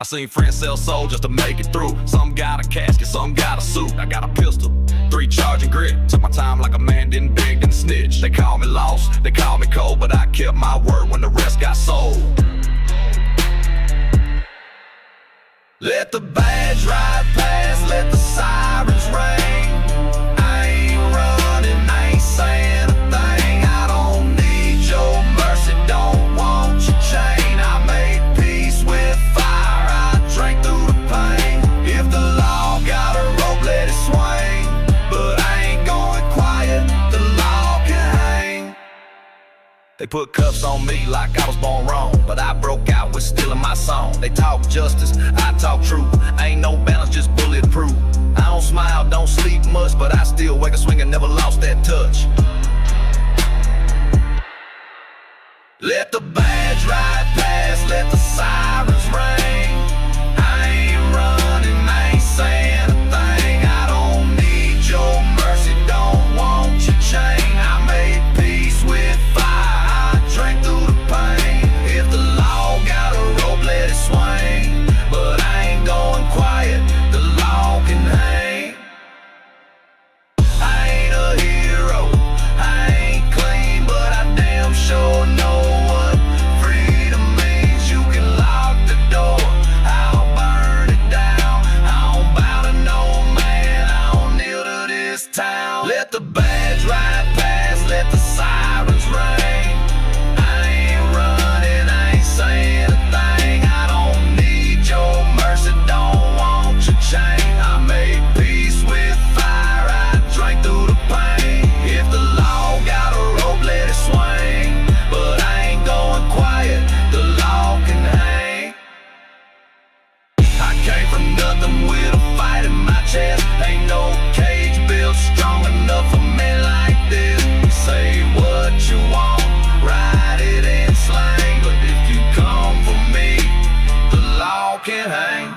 seen friends sell soul just to make it through. Some got a casket, some got a suit. I got a pistol, 3 charging grit. Took my time like a man, didn't beg, didn't snitch. They call me lost, they call me cold, but I kept my word when the rest got sold. Let the badge ride past, let the sirens ring. I ain't running, I ain't saying a thing. I don't need your mercy, don't want your chain. I made peace with fire, I drank through the pain. If the law got a rope, let it swing. But I ain't going quiet, the law can hang. They put cuffs on me like I was born wrong, but I broke out with stealing my song. They talk justice, I talk truth. Ain't no balance, just bulletproof. I don't smile, don't sleep much, but I still wake up swinging, never lost that touch. Let the badge ride past, let the sirens ring. I ain't running, I ain't saying a thing. I don't need your mercy, don't want your chain. I made peace with fire, I drank through the pain. If the law got a rope, let it swing. But I ain't going quiet, the law can hang. I ain't a hero, I ain't clean, but I damn sure know what freedom means. You can lock the door, I'll burn it down. I don't bow to no man, I don't kneel to this town. Let the badge ride past, let the sirens ring. I ain't running, I ain't saying a thing. I don't need your mercy, don't want your chain. I made peace with fire, I drank through the pain. If the law got a rope, let it swing. But I ain't going quiet, the law can hang. I came from nothing with a fight in my chest. Ain't no cage built strong enough for men like this. Say what you want, ride it and slang. But if you come for me, the law can hang.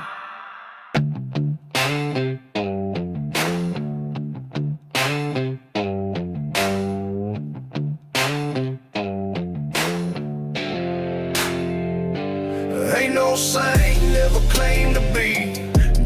Ain't no saint, never claimed to be.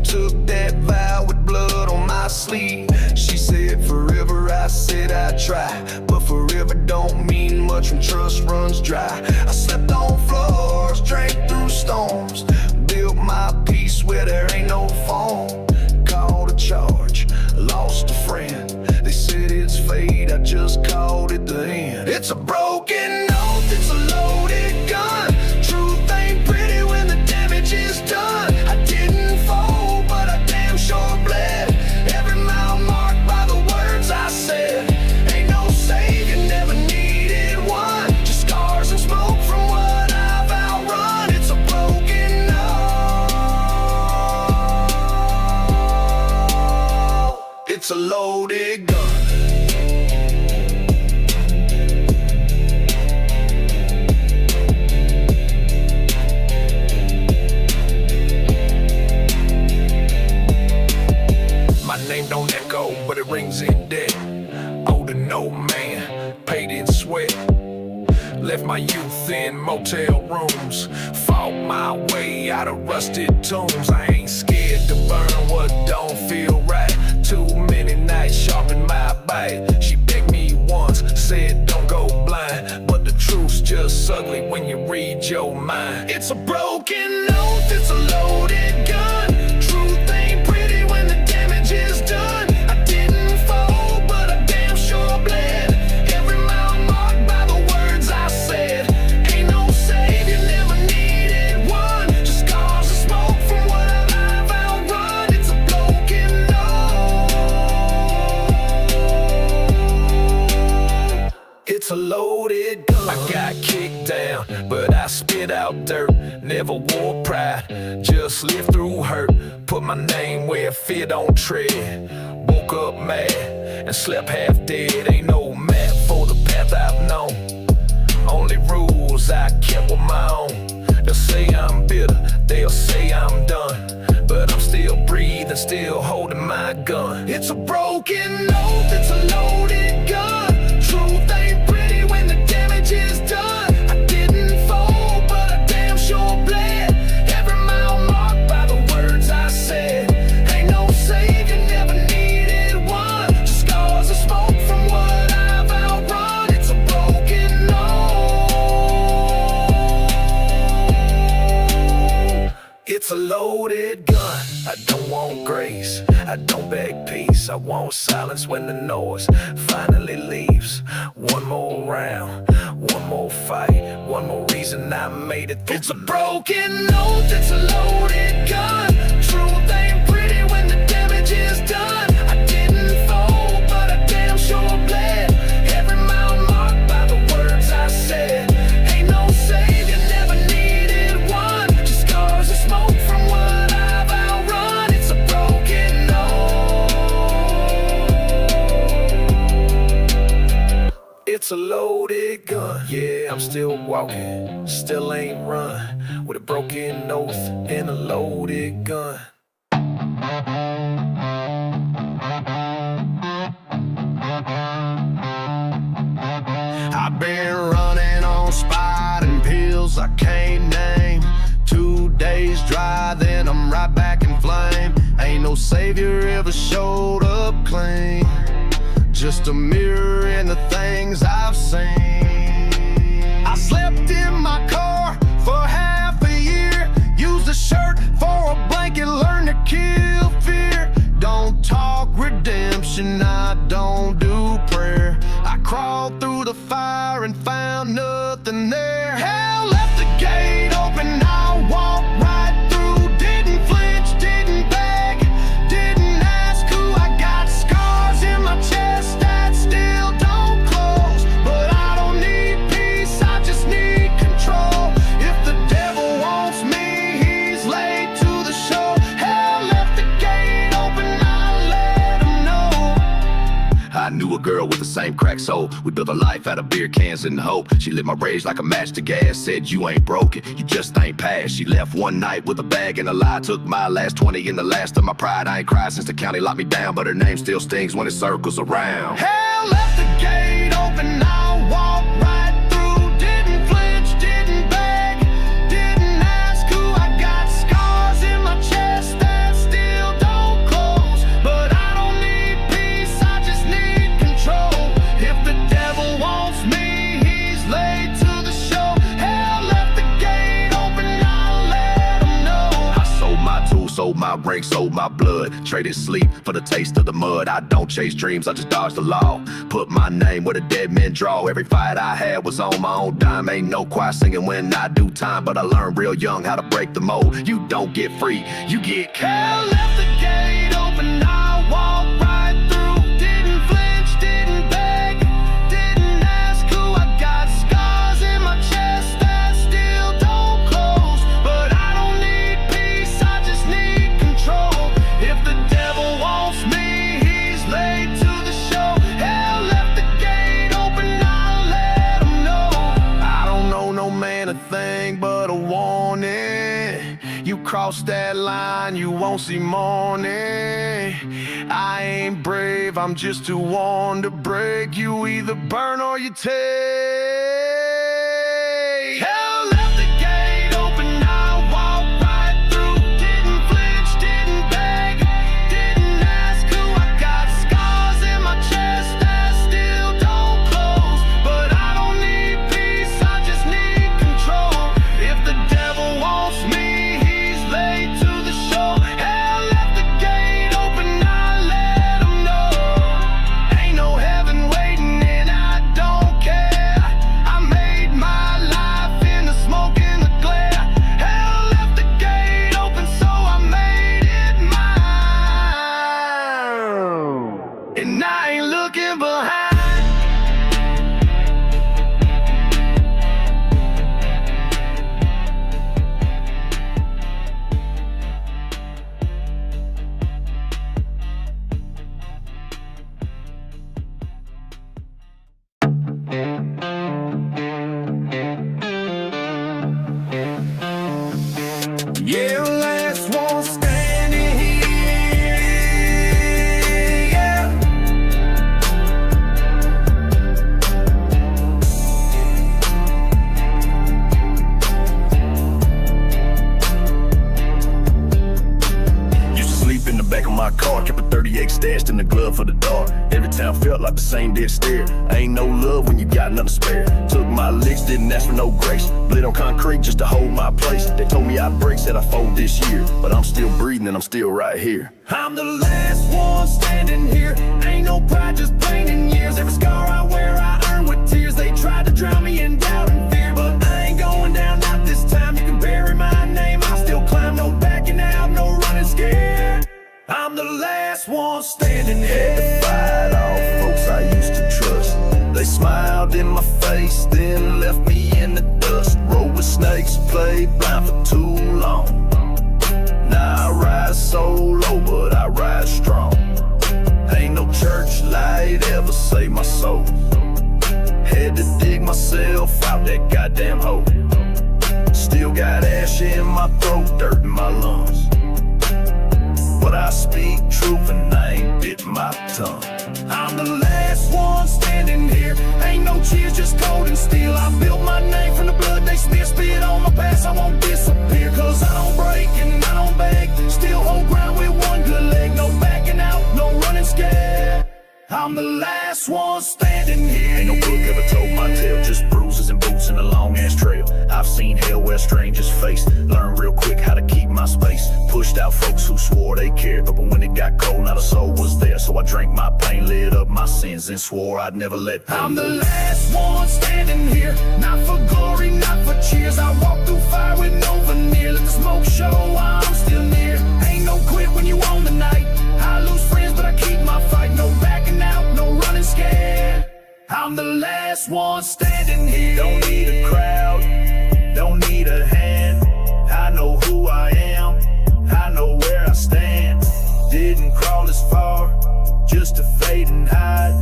Took that vow with blood on my sleeve. She said forever, I said I'd try. But forever don't mean much when trust runs dry. I slept on floors, drank through storms. Built my peace where there ain't no phone. Called a charge, lost a friend. They said it's fate, I just called it the end. It's a broken oath, it's a loaded gun. Truth ain't pretty when the damage is done. I didn't fall, but I damn sure bled. Every mile marked by the words I said. Ain't no savior, never needed one. Just scars and smoke from what I've outrun. It's a broken oath, it's a loaded gun. My name don't echo, but it rings in debt. Owed to no man, paid in sweat. Left my youth in motel rooms. Fought my way out of rusted tombs. I ain't scared to burn what don't feel right. Too many nights sharpened my bite. She picked me once, said don't go blind. But the truth's just ugly when you read your mind. It's a broken oath, it's a loaded gun. Truth ain't pretty when the damage is done. I didn't fall, but I damn sure bled. Every mile marked by the words I said. Ain't no savior, never needed one. Just scars and smoke from what I've outrun. It's a broken oath, it's a loaded gun. I got kicked down, but I spit out dirt. Never wore pride, just lived through hurt. Put my name where fear don't tread. Woke up mad and slept half dead. Ain't no map for the path I've known. Only rules I kept were my own. They'll say I'm bitter, they'll say I'm done. But I'm still breathing, still holding my gun. It's a broken oath, it's a loaded gun. Truth ain't pretty when the damage is done. I didn't fall, but I damn sure bled. Every mile marked a loaded gun. I don't want grace, I don't beg peace. I want silence when the noise finally leaves. One more round, one more fight, one more reason I made it through. It's a broken oath, it's a loaded gun. Truth ain't pretty when the damage is done. I didn't fall, but I damn sure bled. Every mile marked by the words I said. Ain't no savior, never needed one. Just scars and smoke from what I've outrun. It's a broken oath. It's a loaded gun. Yeah, I'm still walking, still ain't run. With a broken oath and a loaded gun. I've been running on spotting pills I can't name. 2 days dry, then I'm right back in flame. Ain't no savior ever showed up clean. Just a mirror in the things I've seen. I slept in my car for half a year. Used a shirt for a blanket, learned to kill fear. Don't talk redemption, I don't do prayer. I crawled through the fire and found nothing there. Hell left the gate open, I walked right through. Didn't flinch, didn't beg, didn't ask who I got. Scars in my chest that still don't close. But I don't need peace, I just need control. If the devil wants me, he's late to the show. Hell left the gate open, I let him know. I knew a girl with the same crack soul. We built a life out of beer cans and hope. She lit my rage like a match to gas. Said you ain't broken, you just ain't passed. She left one night with a bag and a lie. Took my last 20 and the last of my pride. I ain't cried since the county locked me down, but her name still stings when it circles around. Hell left the gate open, I walked right through. Didn't flinch, didn't beg, didn't ask who I got. Scars in my chest that still don't close. But I don't need peace, I just need control. If the devil wants me, he's late to the show. Hell left the gate open, I'll let him know. I sold my tools, sold my ring, sold my blood. Traded sleep for the taste of the mud. I don't chase dreams, I just dodge the law. Put my name where the dead men draw. Every fight I had was on my own dime. Ain't no choir singing when I do time, but I learned real young how to break the mold. You don't get free, you get killed. Hell left the gate open, I walked right through. Didn't flinch, didn't beg, didn't ask who I got. Scars in my chest that still don't close. But I don't need peace, I just need control. If the devil wants me, he's late to the show. Hell left the gate open, I'll let him know. I don't know no man a thing but a warning. You cross that line, you won't see morning. I ain't brave, I'm just too worn to break. You either burn or you take. Hell left the gate open, I walked right through. Didn't flinch, didn't beg, didn't ask who I got. Scars in my chest that still don't close. But I don't need peace, I just need control. If the devil wants me, he's late to the show. Hell left the gate open, I let him know. Ain't no heaven waiting and I don't care. I made my life in the smoke and the glare. Hell left the gate open, so I made it mine. And I ain't looking behind. Yeah, last one standing here. Yeah. Used to sleep in the back of my car, kept a 38 stashed in the glove for the dark. Every time felt like the same dead stare. Ain't no love when you got nothing spare. Took my licks, didn't ask for no grace. Bled on concrete just to hold my place. They told me I'd break, said I fold this year, but I'm still breathing and I'm still right here. I'm the last one standing here. Ain't no pride, just pain in years. Every scar I wear, I earn with tears. They tried to drown me in doubt and fear, but I ain't going down, not this time. You can bury my name, I'll still climb. No backing out, no running scared. I'm the last one standing here. Had to fight off folks I used to trust. They smiled in my face, then left me in the dust. Rode with snakes, played blind for too long. Now I rise solo, but I rise strong. Ain't no church light ever save my soul. Had to dig myself out that goddamn hole. Still got ash in my throat, dirt in my lungs, but I speak truth and I ain't bit my tongue. I'm the last one standing here. Ain't no cheers, just cold and steel. I built my name from the blood they smear. Spit on my past, I won't disappear. Cause I don't break and I don't beg. Still hold ground with one good leg. No backing out, no running scared. I'm the last one standing here. Ain't no book ever told my tale, just bruises and boots and a long ass trail. I've seen hell where strangers face. Learned real quick how to keep my space. Pushed out folks who swore they cared, but when it got cold, not a soul was there. So I drank my pain, lit up my sins, and swore I'd never let them. I'm the last one standing here. Not for glory, not for cheers. I walk through fire with no veneer. Let the smoke show I'm still near. Ain't no quit when you own the night. I lose friends, but I keep my fight. No backing out, no running scared. I'm the last one standing here. Don't need a crowd, don't need a hand. I know who I am, I know where I stand. Didn't crawl as far, just to fade and hide.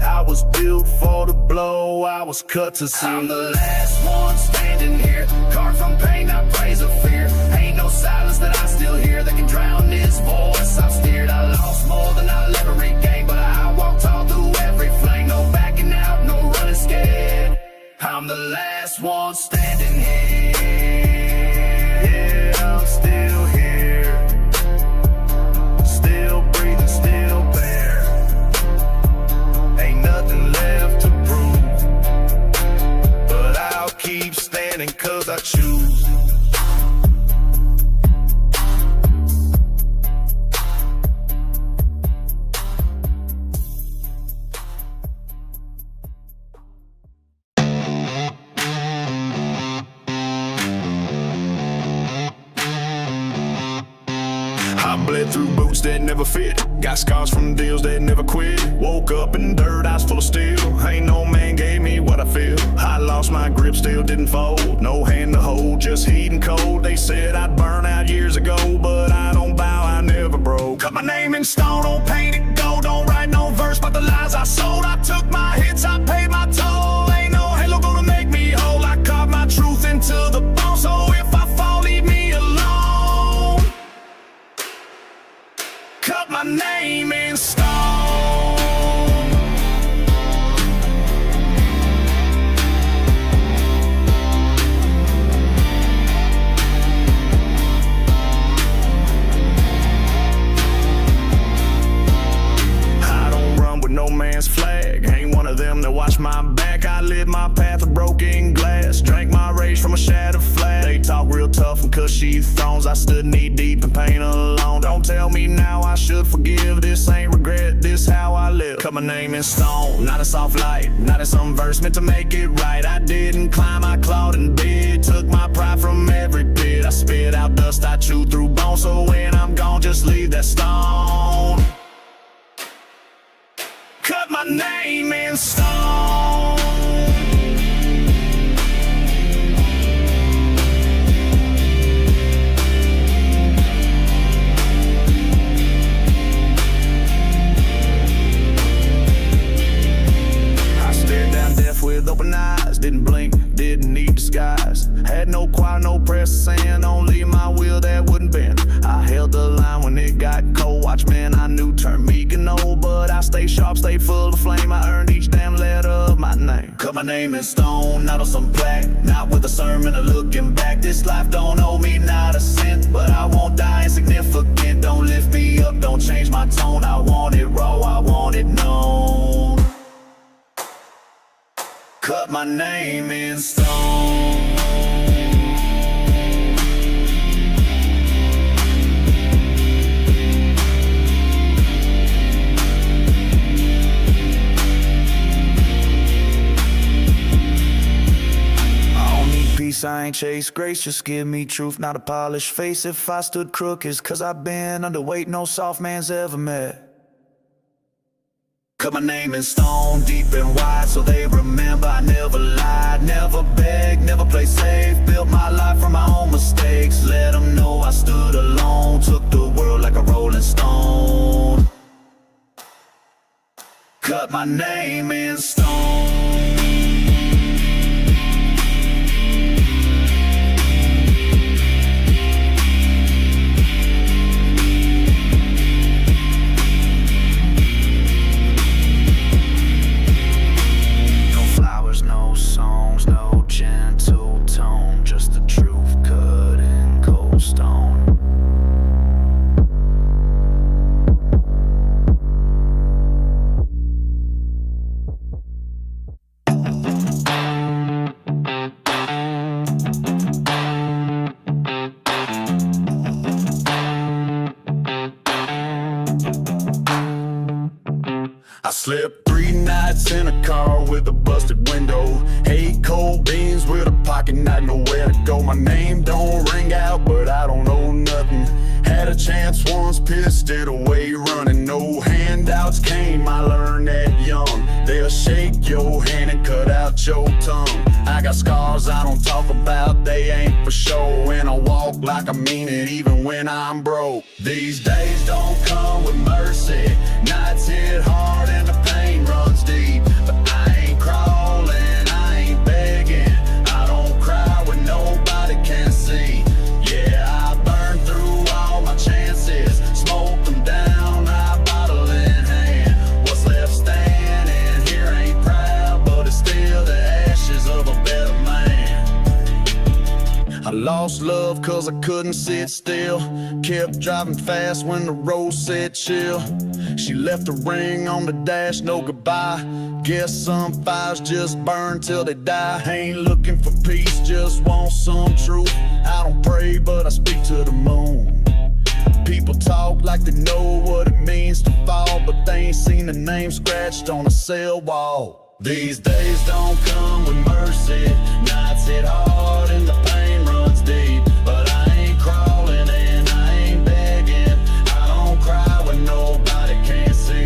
I was built for the blow, I was cut to see. I'm the last one standing here. Carved from pain, not praise or fear. Ain't no silence that I still hear that can drown this voice. I've steered, I lost more than I'll ever regain, but I walked all through every flame. No backing out, no running scared. I'm the last one standing here. Yeah, I'm still here, still breathing, still bare. Ain't nothing left to prove, but I'll keep standing cause I choose. I bled through boots that never fit, got scars from deals that never quit. Woke up in dirt, eyes full of steel. Ain't no man gave me what I feel. I lost my grip, still didn't fold. No hand to hold, just heat and cold. They said I'd burn out years ago, but I don't bow, I never broke. Cut my name in stone, don't paint it gold. Don't write no verse about the lies I sold. I took my hits, I paid my toll. Ain't no halo gonna make me whole. I carved my truth into the bone, so if I fall, leave me alone. Cut my name in stone. I don't run with no man's flag. Ain't one of them that watch my back. I live my path of broken glass. Drank my rage from a shattered flag. They talk real tough and cushy thrones. I stood knee deep in pain alone. Don't tell me now I should forgive. This ain't regret, this how I live. Cut my name in stone, not a soft light, not in some verse meant to make it right. I didn't climb, I clawed and bid. Took my pride from every pit. I spit out dust, I chewed through bone. So when I'm gone, just leave that stone. Cut my name in stone. With open eyes, didn't blink, didn't need disguise. Had no choir, no prayer saying, only my will that wouldn't bend. I held the line when it got cold. Watchmen I knew turned meek and old, but I stay sharp, stay full of flame. I earned each damn letter of my name. Cut my name in stone, not on some plaque, not with a sermon or looking back. This life don't owe me not a cent, but I won't die insignificant. Don't lift me up, don't change my name in stone. I ain't chase grace, just give me truth, not a polished face. If I stood crooked, it's cause I've been underweight, no soft man's ever met. Cut my name in stone, deep and wide, so they remember I never lied, never begged, never played safe. Built my life from my own mistakes, let them know I stood alone. Took the world like a rolling stone. Cut my name in stone. I slept 3 nights in a car with a busted window. Ate cold beans with a pocket knife, nowhere to go. My name don't ring out, but I don't know nothing. Had a chance once, pissed it away running. No handouts came, I learned that young. They'll shake your hand and cut out your tongue. I got scars I don't talk about, they ain't for show. And I walk like I mean it even when I'm broke. These days don't come with mercy. Nights hit hard and the pain runs deep. But I ain't crawling, I ain't begging. I don't cry when nobody can see. Yeah, I burned through all my chances, smoked them down, I bottle in hand. What's left standing here ain't proud, but it's still the ashes of a better man. I lost love cause I couldn't sit still. Kept driving fast when the road said chill. She left a ring on the dash, no goodbye. Guess some fires just burn till they die. Ain't looking for peace, just want some truth. I don't pray, but I speak to the moon. People talk like they know what it means to fall, but they ain't seen the name scratched on a cell wall. These days don't come with mercy. Nights hit hard and the pain runs deep. But I ain't crawling and I ain't begging. I don't cry when nobody can see.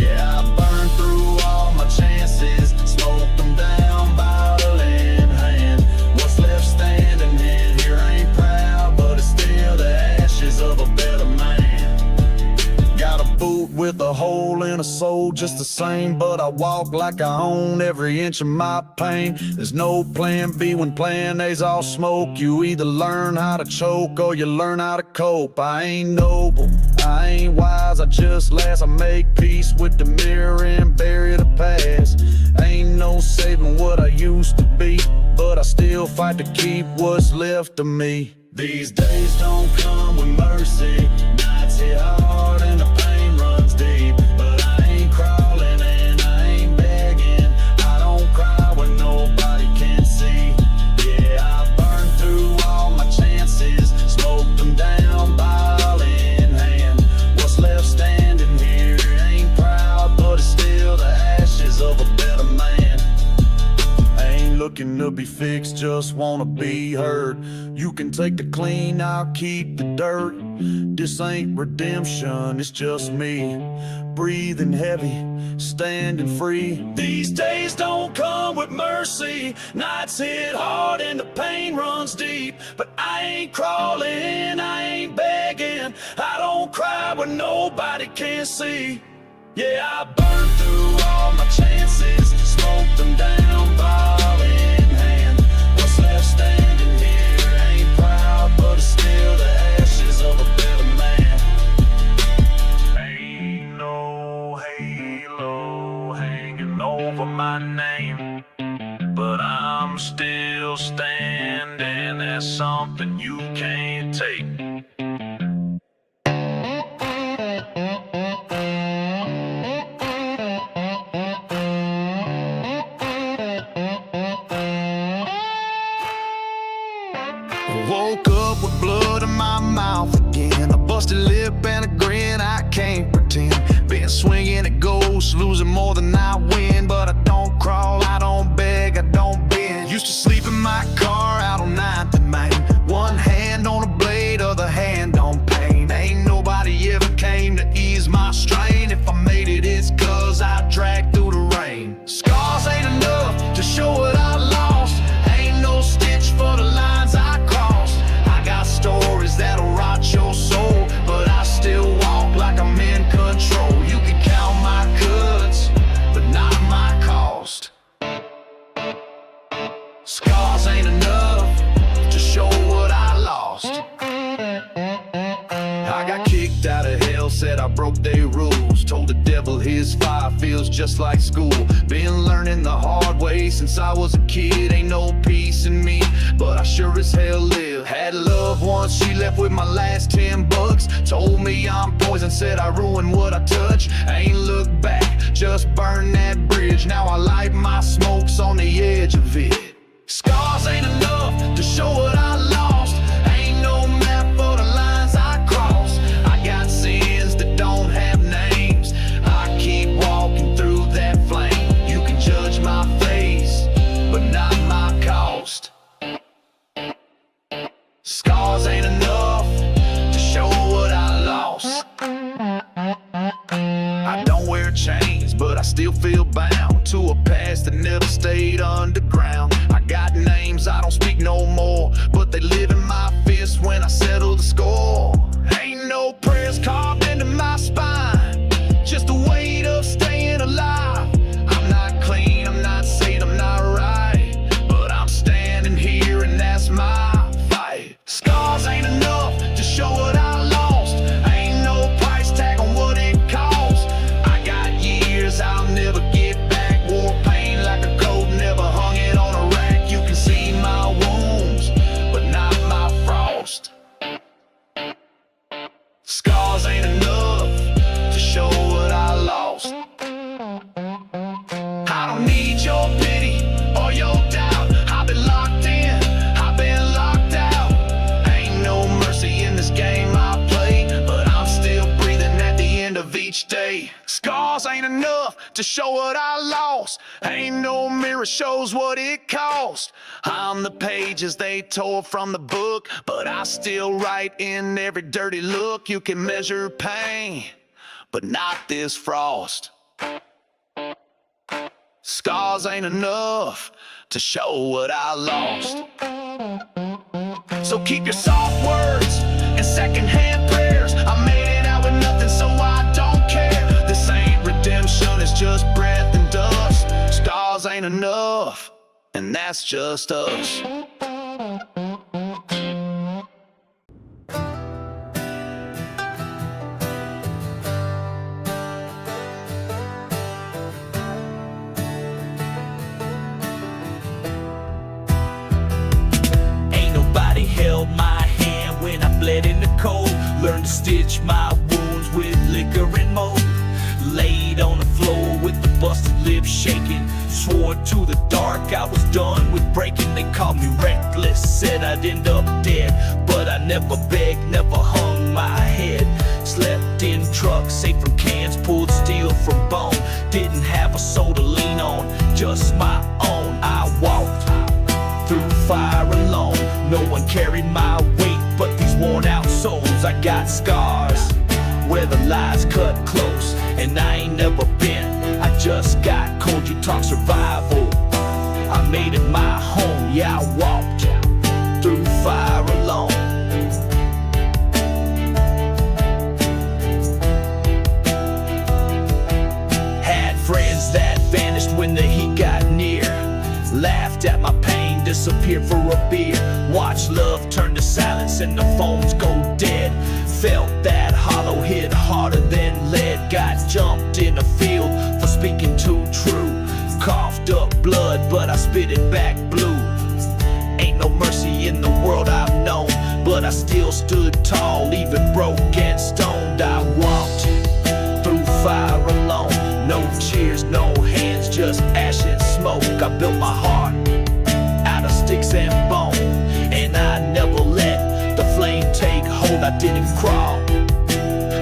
Yeah, I burned through all my chances, smoked them down, bottle in hand. What's left standing in here ain't proud, but it's still the ashes of a better man. Got a boot with a hole in a sole just the same, but I walk like I own every inch of my pain. There's no plan B when plan A's all smoke. You either learn how to choke or you learn how to cope. I ain't noble, I ain't wise, I just last. I make peace with the mirror and bury the past. Ain't no saving what I used to be, but I still fight to keep what's left of me. These days don't come with mercy. Nights hit hard and the pain runs deep. But I ain't crawling and I ain't begging. I don't cry when nobody can see. Yeah, I burned through all my chances, smoked them down, bottle in hand. What's left standing here ain't proud, but it's still the ashes of a better man. I ain't looking to be fixed, just wanna be heard. You can take the clean, I'll keep the dirt. This ain't redemption, it's just me, breathing heavy, standing free. These days don't come with mercy. Nights hit hard and the pain runs deep. But I ain't crawling, I ain't begging. I don't cry when nobody can see. Yeah, I burned through all my chances, smoked them down, bottle in hand. What's left standing here ain't proud, but it's still the ashes of a better man. Ain't no halo hanging over my name, but I'm still standing. That's something you Woke up with blood in my mouth again, a busted lip and a grin I can't pretend. Been swinging at ghosts, losing more than I win, but I don't crawl, I don't beg, I don't bend. Used to sleep in my car out on 9th and Main, one hand on a blade, other hand on pain. Ain't nobody ever came to ease my strain. If I made it, it's cause I dragged through the rain. Scars ain't enough to show what I lost, ain't no stitch for the lines I crossed. I got stories that'll rot your soul, but I still walk like I'm in control. You can count my cuts, but not my cost. Scars ain't enough to show what I lost. I got kicked out of hell, said I broke their rules, told the devil his fire feels just like school. Been learning the hard way since I was a kid. Ain't no peace in me, but I sure as hell live. Had a loved one, she left with my last 10 bucks. Told me I'm poison, said I ruin what I touch. Ain't looked back, just burn that bridge. Now I light my smokes on the edge of it. Scars ain't enough to show what I lost, ain't no map for the lines I cross. I got sins that don't have names, I keep walking through that flame. You can judge my face, but not my cost. Scars ain't enough to show what I lost. I don't wear chains, but I still feel bound to a past that never stayed underground. I got names I don't speak no more, but they live in my fists when I settle the score. Ain't no prayers carved into my spine, just the weight of staying alive. I'm not clean, I'm not sane, I'm not right, but I'm standing here and that's my fight. Scars ain't enough to show what I lost, ain't no price tag on what it costs. I got years I'll never get back, wore pain like a coat, never hung it on a rack. You can see my wounds, but not my frost. Scars ain't enough to show what I lost. I don't need your pity or your doubt. I've been locked in, I've been locked out. Ain't no mercy in this game I play, but I'm still breathing at the end of each day. Scars ain't enough to show what I lost, ain't no mirror shows what it cost. I'm the pages they tore from the book, but I still write in every dirty look. You can measure pain, but not this frost. Scars ain't enough to show what I lost. So keep your soft words and secondhand prayers. I made it out with nothing, so I don't care. This ain't redemption, it's just breath and dust. Scars ain't enough, and that's just us. Held my hand when I bled in the cold. Learned to stitch my wounds with liquor and mold. Laid on the floor with the busted lips shaking. Swore to the dark I was done with breaking. They called me reckless, said I'd end up dead, but I never begged, never hung my head. Slept in trucks, safe from cans, pulled steel from bone. Didn't have a soul to lean on, just my own. I walked through fire alone, no one carried my weight but these worn out souls. I got scars where the lies cut close, and I ain't never been, I just got cold. You talk survival, I made it my home. Yeah, I walked through fire alone. Had friends that vanished when the heat got near, laughed at my pain, disappeared for a beer. Watched love turn to silence and the phones go dead. Felt that hollow hit harder than lead. Got jumped in a field for speaking too true. Coughed up blood, but I spit it back blue. Ain't no mercy in the world I've known, but I still stood tall, even broke and stoned. I walked through fire alone, no cheers, no hands, just ash and smoke. I built my heart out of sticks and bone, and I never let I didn't crawl.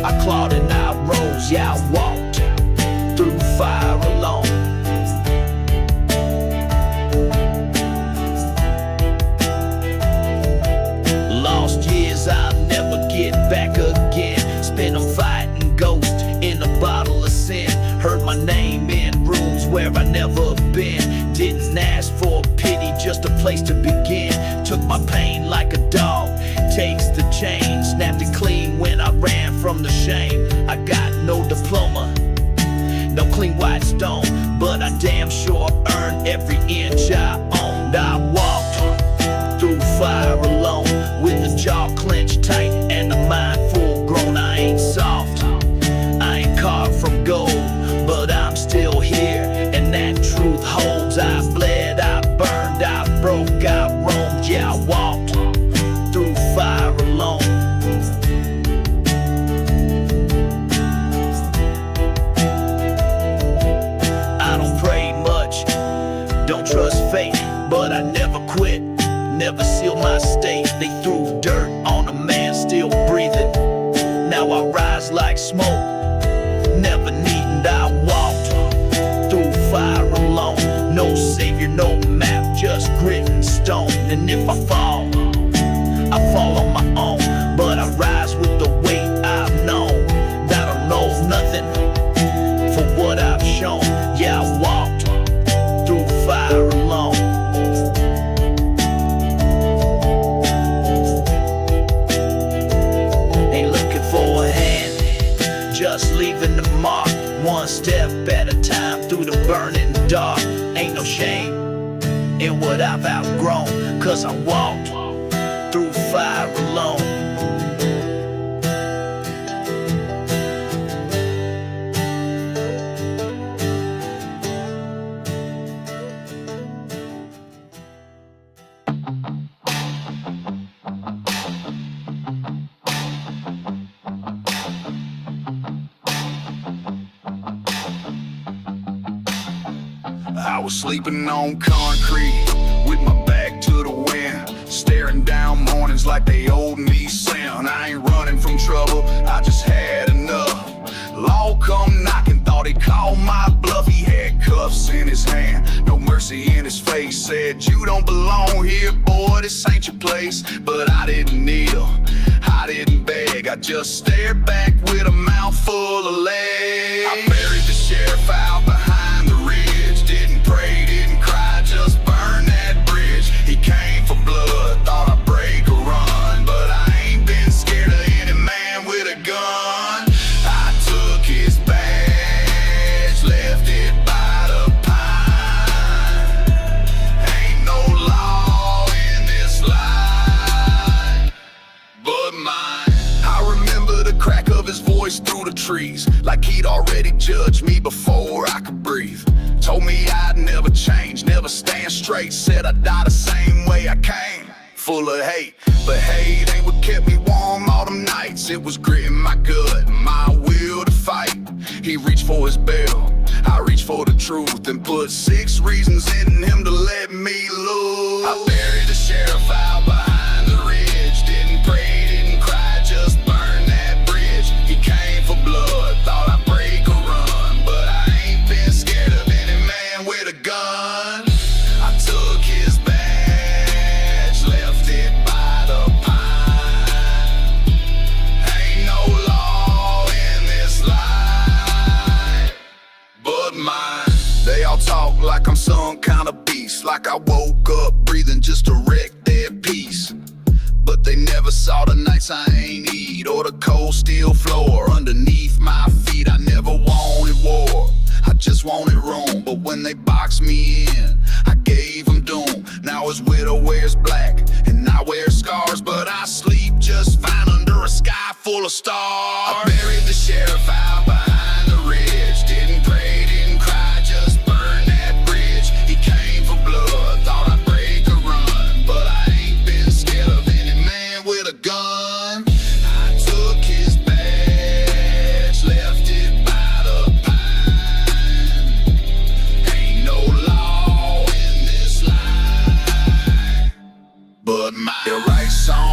I clawed and I rose, yeah, I walked through fire alone. Lost years I'll never get back again. Spent 'em fighting ghosts in a bottle of sin. Heard my name in rooms where I never been. Didn't ask for pity, just a place to begin. Took my pain like a dog takes the chain. Snapped it clean when I ran from the shame. I got no diploma, no clean white stone, but I damn sure earned every inch I owned. I walked through fire alone, with a jaw clenched tight and a mind full grown. I ain't soft, I ain't carved from gold, but I'm still here, and that truth holds. I bled, I burned, I broke, I roamed, yeah, I walked through fire alone. I don't pray much, don't trust fate, but I never quit, never sealed my state. They threw dirt on a man still breathing. Now I rise like smoke, never needing. I walked through fire alone. No savior, no map, just grit and stone. And if I fall on my own, but I rise with the weight I've known. I don't know nothing for what I've shown. Yeah, I walked through fire alone. Ain't looking for a hand, just leaving the mark. One step at a time through the burning dark. Ain't no shame in what I've outgrown, 'cause I walked through fire alone. I was sleeping on concrete with my back to the wind, staring down mornings like they owed me sin. I ain't running from trouble, I just had enough. Law come knocking, thought he called my bluff. He had cuffs in his hand, no mercy in his face. Said, you don't belong here, boy, this ain't your place. But I didn't kneel, I didn't beg, I just stared back with a mouth full of lead. I buried the sheriff out behind the ridge. Didn't pray, didn't cry, just burned that bridge. He came for blood, thought I'd break or run, but I ain't been scared of any man with a gun. I took his badge, left it by the pine. Ain't no law in this life but mine. I remember the crack of his voice through the trees, like he'd already judged me before I could breathe. Told me I'd never change, never stand straight. Said I'd die the same way I came, full of hate. But hate ain't what kept me warm all them nights. It was grit in my gut, my will to fight. He reached for his bell, I reached for the truth, and put 6 reasons in him to let me loose. I buried the sheriff out behind the ridge. Didn't pray, didn't cry, just burned that bridge. He came for blood, thought I'd break or run, but I ain't been scared of any man with a gun. I took his badge, left it by the pine. Ain't no law in this life but mine. They all talk like I'm some kind of beast, like I woke up breathing just to wreck their peace. But they never saw the nights I ain't eat, or the cold steel floor underneath my feet. I never wanted war, I just wanted room. But when they boxed me in, I gave them doom. Now his widow wears black, and I wear scars, but I sleep just fine under a sky full of stars. I buried the sheriff out behind the ridge. Didn't pray, didn't cry, just burned that bridge. He came for blood, thought I'd break or run, but I ain't been scared of any man with a gun. I took his badge, left it by the pine. Ain't no law in this life but mine. They write songs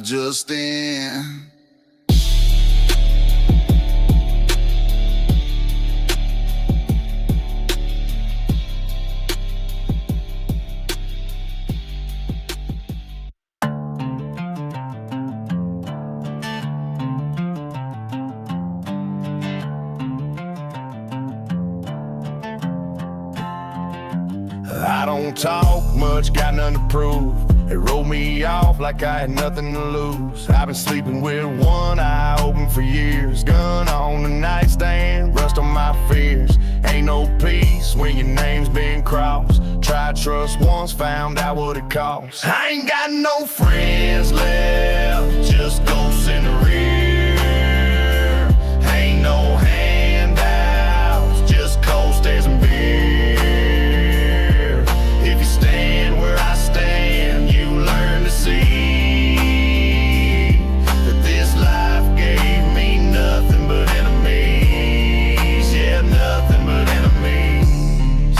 just in. I don't talk much, got nothing to prove. They wrote me off like I had nothing to lose. I've been sleeping with one eye open for years. Gun on the nightstand, rust on my fears. Ain't no peace when your name's been crossed. Tried trust once, found out what it costs. I ain't got no friends left, just ghosts in the rear. Ain't no handouts, just coasters and beer. If you stand where I stand, you learn to see that this life gave me nothing but enemies. Yeah, nothing but enemies.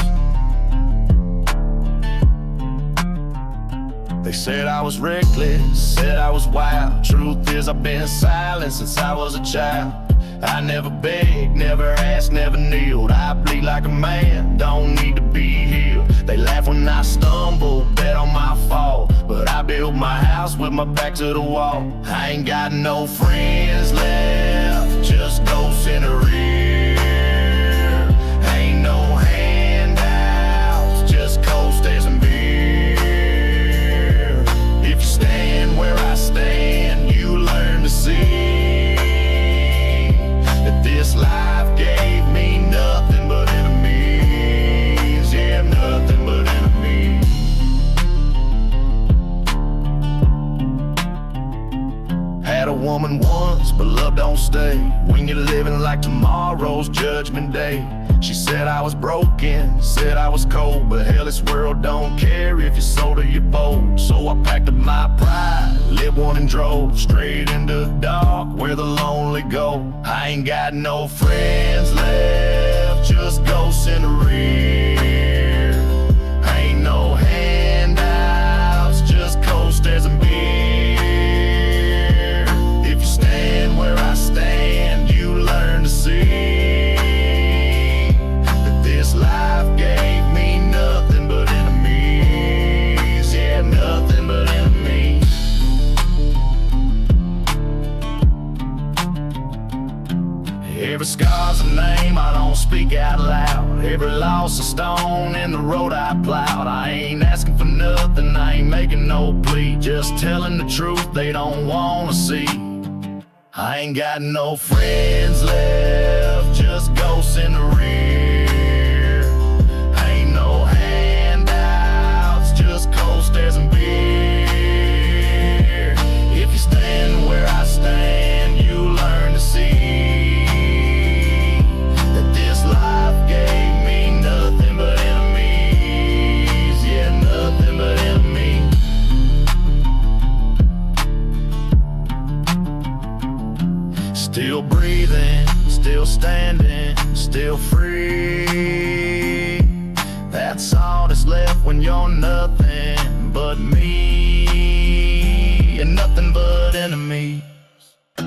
They said I was reckless, said I was wild. Truth is I've been silent since I was a child. I never begged, never asked, never kneeled. I bleed like a man, don't need to be healed. They laugh when I stumble, bet on my fall. But I built my house with my back to the wall. I ain't got no friends left, just ghosts in the rear. Ain't no handouts, just coasters and beer. If you stand where I stand, you learn to see that this life gave me nothing but enemies. Yeah, nothing but enemies. Had a woman once, but love don't stay when you're living like tomorrow's judgment day. She said I was broken, said I was cold, but hell, this world don't care if you're sold or you're bold. So I packed up my pride, lit one and drove straight into the dark where the lonely go. I ain't got no friends left, just ghosts in the rear. Ain't no handouts, just coasters and beer. If you stand where I stand, you learn to see life gave me nothing but enemies. Yeah, nothing but enemies. Every scar's a name I don't speak out loud. Every loss a stone in the road I plowed. I ain't asking for nothing, I ain't making no plea. Just telling the truth they don't wanna see. I ain't got no friends left, just ghosts in the rear. Coasters and beer. If you stand where I stand, you learn to see that this life gave me nothing but enemies. Yeah, nothing but enemies. Still breathing, still standing, still free. That's all that's left when you're nothing but me, and nothing but enemies. I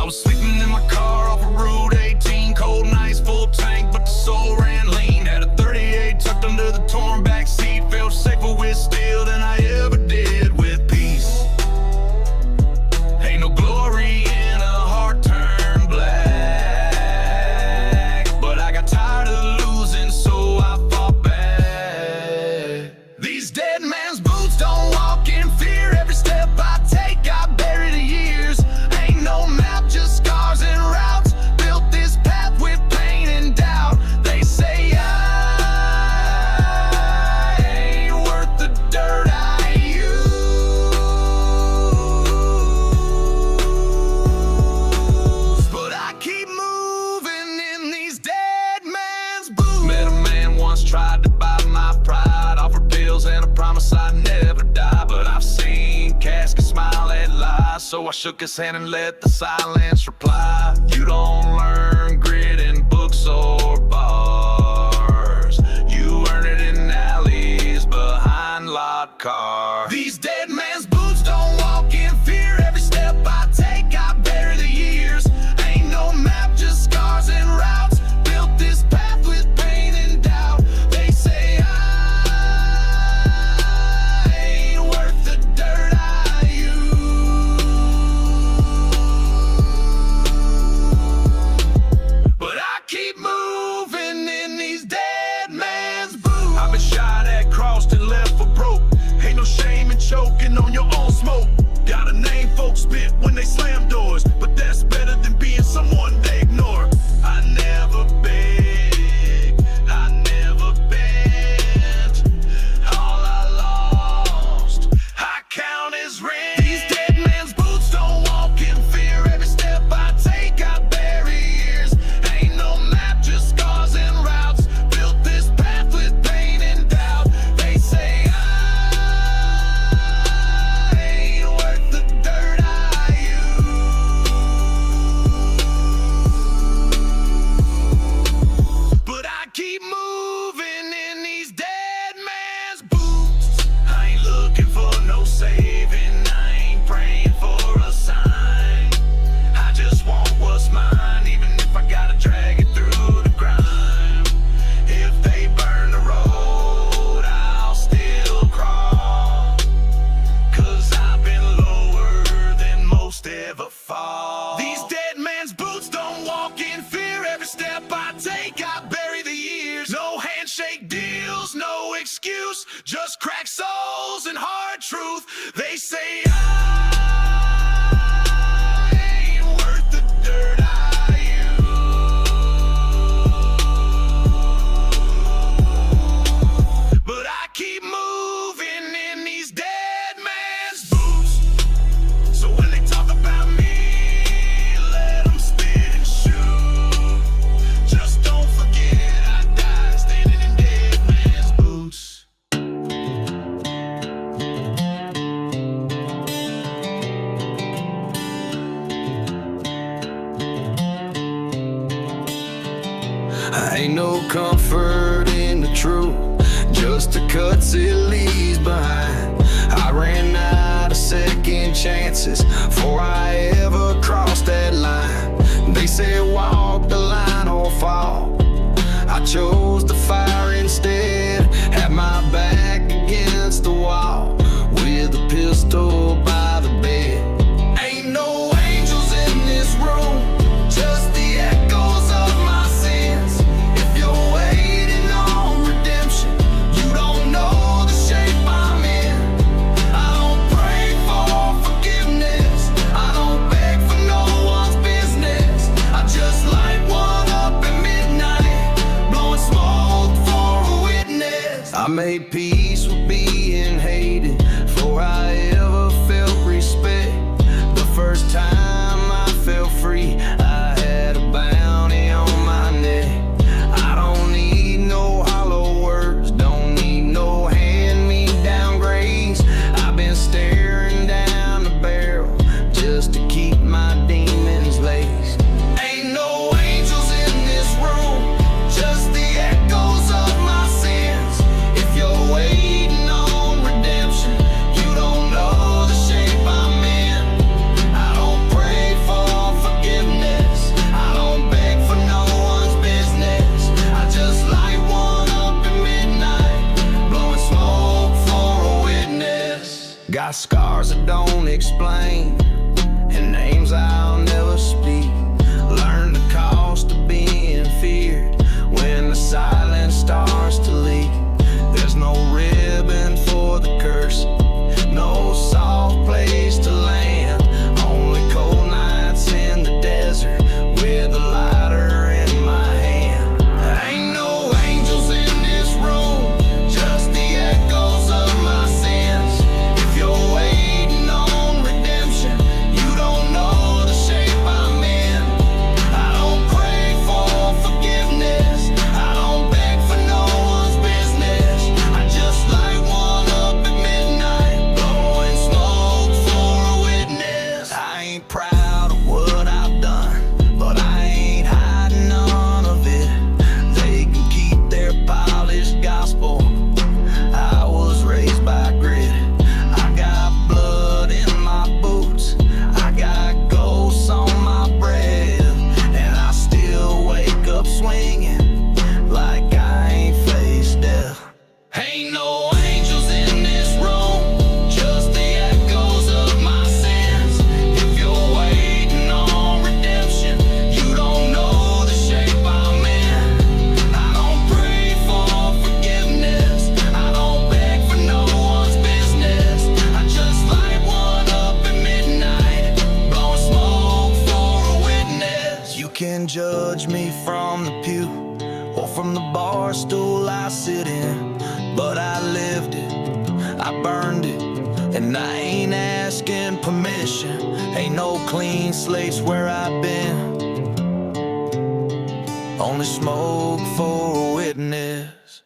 was sleeping in my car off of Route 18, cold nights, full tank, but the soul ran lean. Had a 38 tucked under the torn back seat, felt safer with steel than I ever did with peace. Ain't no glory in a heart turned black, but I got tired of losing, so I fought back. These dead man's boots don't walk in fear. Every step I take, I bury the years. Ain't no map, just scars and routes. Built this path with pain and doubt. They say I ain't worth the dirt I use, but I keep moving in these dead man's boots. Met a man once, tried to buy my pride, offered pills and a promise I'd never die. But I've seen caskets smile at lies, so I shook his hand and let the silence reply. You don't learn grit and bull books or bars. You earn it in alleys behind locked cars. These dead man's boots don't walk in fear. Every step I take, I bury the years. Ain't no map, just scars and routes. Built this path with pain and doubt. They say I ain't worth the dirt I use, but I keep moving in these dead man's boots. I've been shot at, crossed and left for broke. Ain't no shame in choking on your own smoke. Got a name folks spit when they slam doors, but that's better than being someone they ignore. I never beg, I never bent. All I lost, I count as rent. These dead man's boots don't walk in fear. Every step I take, I bury years. Ain't no map, just scars and routes. Built this path with pain and doubt. They say I ain't worth the dirt I use, but I keep moving in these dead man's boots. I ain't looking for no saving, I ain't praying for a sign. I just want what's mine, even if I gotta drag it through the grime. If they burn the road, I'll still crawl, 'cause I've been lower than most ever fall. These dead man's boots don't walk in fear. Every step I take, I bury the years. No handshake deals, no excuse, just cracked souls and hard truth. They say I ain't worth the dirt I use, but I keep moving in these dead man's boots. So when they talk about me, let them spit and shoot. Just don't forget I died standing in dead man's boots. Ain't no comfort in the truth, just the cuts it leaves behind. I ran out of second chances before I ever crossed that line. They said walk the line or fall. I chose the fire instead, had my back against the wall with a pistol by the bed. Ain't no angels in this room, just the echoes of my sins. If you're waiting on redemption, you don't know the shape I'm in. I don't pray for forgiveness, I don't beg for no one's business. I just light one up at midnight, blowing smoke for a witness. I made peace with being hated before I ever felt respect. The first time I felt free, I had a bounty on my neck. I don't need no hollow words, don't need no hand-me-down grace. I've been staring down the barrel just to keep my demons laced. Ain't no angels in this room, just the echoes of my sins. If you're waiting on redemption, you don't know the shape I'm in. I don't pray for forgiveness, I don't beg for no one's business. I just light one up at midnight, blowing smoke for a witness. Got scars that don't explain, and names I'll never speak. Learn the cost of being feared when the silence starts to leak. There's no ribbon for the curse, no soft place to land. Only cold nights in the desert with a lighter in my hand. Ain't no angels in this room, just the echoes of my sins. If you're waiting on redemption, you don't know the shape I'm in. I don't pray for forgiveness, I don't beg for no one's business. I just light one up at midnight, blowing smoke for a witness. I ain't proud of what I've done, but I ain't hiding none of it. I burned it, and I ain't asking permission. Ain't no clean slates where I've been. Only smoke for a witness.